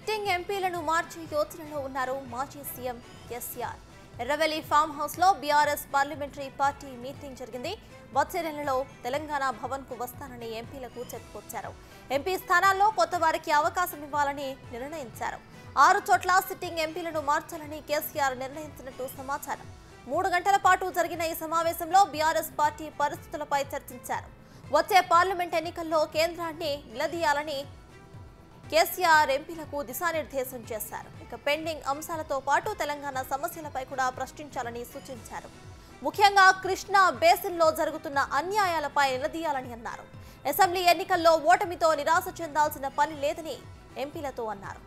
Sitting ఎంపీలను మార్చే యోచనలో ఉన్నారు మాజీ CM KCR. Erravelli farm house లో బీఆర్ఎస్ పార్లమెంటరీ పార్టీ మీటింగ్ జరిగింది. వచ్చే నెలలో తెలంగాణ భవన్ కు వస్తానని ఎంపీలకు చెప్పుకొచ్చారు. ఎంపీ స్థానాల్లో కొత్త వారికి అవకాశం ఇవ్వాలని నిర్ణయించారు. 6 చోట్ల సిట్టింగ్ ఎంపీలను మార్చాలని కేసీఆర్ నిర్ణయించినట్టు సమాచారం. 3 గంటల పాటు జరిగిన ఈ సమావేశంలో బీఆర్ఎస్ పార్టీ పరిస్థితులపై చర్చించారు. వచ్చే పార్లమెంట్ ఎన్నికల్లో కేంద్రాన్ని నిలదీయాలని కేసీఆర్ ఎంపీలకు దిశానిర్దేశం చేశారు. ఇక పెండింగ్ అంశాలతో పాటు తెలంగాణ సమస్యలపై కూడా ప్రశ్నించాలని సూచించారు. ముఖ్యంగా కృష్ణా బేసిన్లో జరుగుతున్న అన్యాయాలపై నిలదీయాలని అన్నారు. అసెంబ్లీ ఎన్నికల్లో ఓటమితో నిరాశ చెందాల్సిన పని లేదని ఎంపీలతో అన్నారు.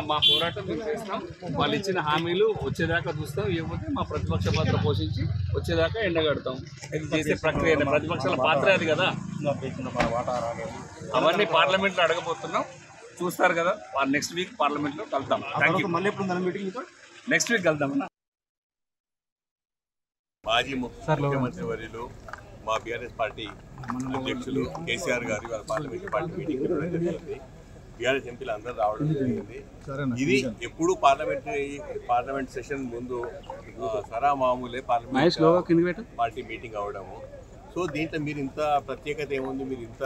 మా పోరాటం చేస్తాం. వాళ్ళు ఇచ్చిన హామీలు వచ్చేదాకా చూస్తాం. ఇవ్వకపోతే మా ప్రతిపక్ష పాత్ర పోషించి వచ్చేదాకా ఎండగడతాం. ఇది చేసే ప్రక్రియ ప్రతిపక్షాల పాత్ర అది కదా. అవన్నీ పార్లమెంట్లో అడగబోతున్నాం. చూస్తారు కదా. నెక్స్ట్ వీక్ పార్లమెంట్లో కలుద్దాం. నెక్స్ట్ వీక్ కలుద్దాం. మాజీ ముఖ్యమంత్రి వర్యులు మా బీఆర్ఎస్ పార్టీ అధ్యక్షులు కేసీఆర్ గారు వాళ్ళ పార్లమెంట్ పార్టీ మీటింగ్ జరిగింది. బీఆర్ఎస్ ఎంపీలు అందరూ రావడం జరిగింది. ఇది ఎప్పుడు పార్లమెంట్ సెషన్ ముందు సరా మామూలే పార్లమెంట్ పార్టీ మీటింగ్ అవడము. సో దీంట్లో మీరు ఇంత ప్రత్యేకత ఏముంది, మీరు ఇంత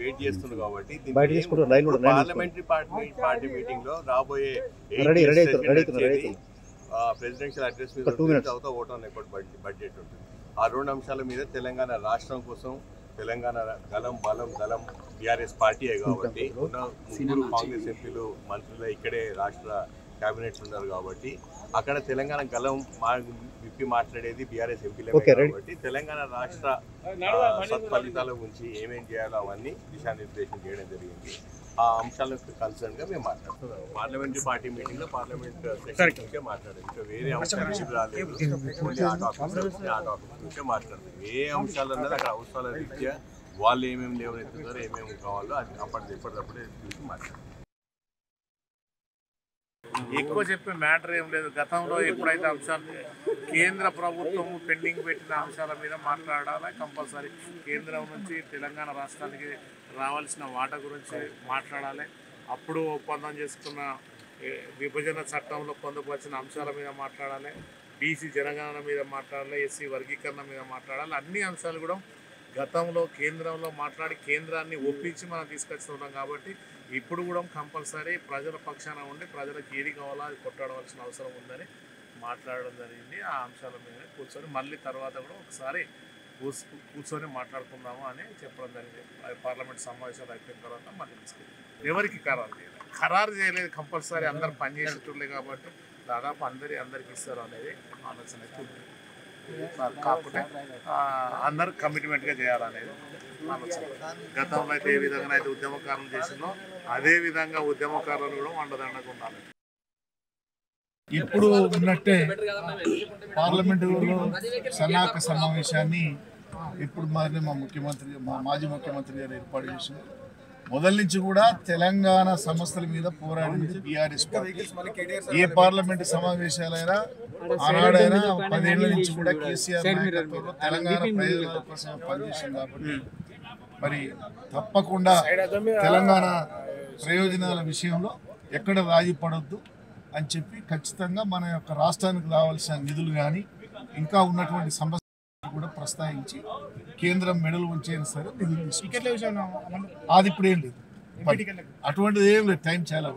వెయిట్ చేస్తున్నారు కాబట్టి పార్లమెంటరీ పార్టీ మీటింగ్ లో రాబోయే ప్రెసిడెన్షియల్ అడ్రస్ మీద ఓట్ ఆన్ రికార్డ్ బడ్జెట్ ఉంటుంది. ఆ 2 అంశాల మీద తెలంగాణ రాష్ట్రం కోసం తెలంగాణ గలం బలం దళం బీఆర్ఎస్ పార్టీయే కాబట్టి ఉన్న కాంగ్రెస్ ఎంపీలు మంత్రులు ఇక్కడే రాష్ట్ర క్యాబినెట్స్ ఉన్నారు కాబట్టి అక్కడ తెలంగాణ గలం విప్పి మాట్లాడేది బీఆర్ఎస్ ఎంపీలే కాబట్టి తెలంగాణ రాష్ట్ర సత్ఫలితాల గురించి ఏమేం చేయాలో అవన్నీ దిశానిర్దేశం చేయడం జరిగింది. ఆ అంశాలకు కన్సర్న్ గా మేము మాట్లాడుతున్నాం. పార్లమెంటరీ పార్టీ మీటింగ్ లో పార్లమెంట్ సెషన్ నుంచే మాట్లాడారు. ఇంకా వేరే అంశాలు రాలేదు. ఆ టాపిక్ నుంచే మాట్లాడుతుంది. ఏ అంశాలు అన్నది అక్కడ అవసరాల రీత్యా వాళ్ళు ఏమేమి లేవనెత్తుతారో ఏమేమి కావాలో అది ఎప్పటికప్పుడే చూసి మాట్లాడారు. ఎక్కువ చెప్పే మ్యాటర్ ఏం లేదు. గతంలో ఎప్పుడైతే అంశాలు కేంద్ర ప్రభుత్వం పెండింగ్ పెట్టిన అంశాల మీద మాట్లాడాలి. కంపల్సరీ కేంద్రం నుంచి తెలంగాణ రాష్ట్రానికి రావాల్సిన వాటా గురించి మాట్లాడాలి. అప్పుడు ఒప్పందం చేసుకున్న విభజన చట్టంలో పొందుపరిచిన అంశాల మీద మాట్లాడాలి. బీసీ జనగణన మీద మాట్లాడాలి. ఎస్సీ వర్గీకరణ మీద మాట్లాడాలి. అన్ని అంశాలు కూడా గతంలో కేంద్రంలో మాట్లాడి కేంద్రాన్ని ఒప్పించి మనం తీసుకొస్తున్నాం కాబట్టి ఇప్పుడు కూడా కంపల్సరీ ప్రజల పక్షాన ఉండి ప్రజలకు ఏది కావాలో అది కొట్టాడవలసిన అవసరం ఉందని మాట్లాడడం జరిగింది. ఆ అంశాల మీద కూర్చొని మళ్ళీ తర్వాత కూడా ఒకసారి కూర్చొని మాట్లాడుకుందాము అని చెప్పడం జరిగింది. పార్లమెంట్ సమావేశాలు అయిపోయిన తర్వాత మళ్ళీ తీసుకెళ్ళి ఎవరికి ఖరారు చేయలేదు. కంపల్సరీ అందరు పనిచేసేటోళ్ళే కాబట్టి దాదాపు అందరికి ఇస్తారు అనేది ఆలోచన అయితే ఉంది. కాకపోతే అందరు కమిట్మెంట్గా చేయాలనేది ఆలోచన. గతంలో అయితే ఏ విధంగా అయితే ఉద్యమకారులు చేసిందో అదే విధంగా ఉద్యమకారులు కూడా అండదండగా ఉండాలి. ఇప్పుడు ఉన్నట్టే పార్లమెంటులో సన్నాహక సమావేశాన్ని ఇప్పుడు మా మాజీ ముఖ్యమంత్రి గారు ఏర్పాటు చేశారు. మొదటి నుంచి కూడా తెలంగాణ సమస్యల మీద పోరాడింది బీఆర్ఎస్ పార్టీ. ఏ పార్లమెంటు సమావేశాలైనా ఆనాడైనా 10 ఏళ్ల నుంచి కూడా కేసీఆర్ నాయకత్వంలో తెలంగాణ ప్రయోజనాల కోసం పనిచేసింది కాబట్టి మరి తప్పకుండా తెలంగాణ ప్రయోజనాల విషయంలో ఎక్కడ రాజీ పడొద్దు అని చెప్పి ఖచ్చితంగా మన యొక్క రాష్ట్రానికి రావాల్సిన నిధులు కానీ ఇంకా ఉన్నటువంటి సమస్యలు కూడా ప్రస్తావించి కేంద్రం మెడలు ఉంచైనా సరే నిధులు తీసుకుంటారు. అది ఇప్పుడు ఏం లేదు, అటువంటిది ఏం లేదు. టైం చాలా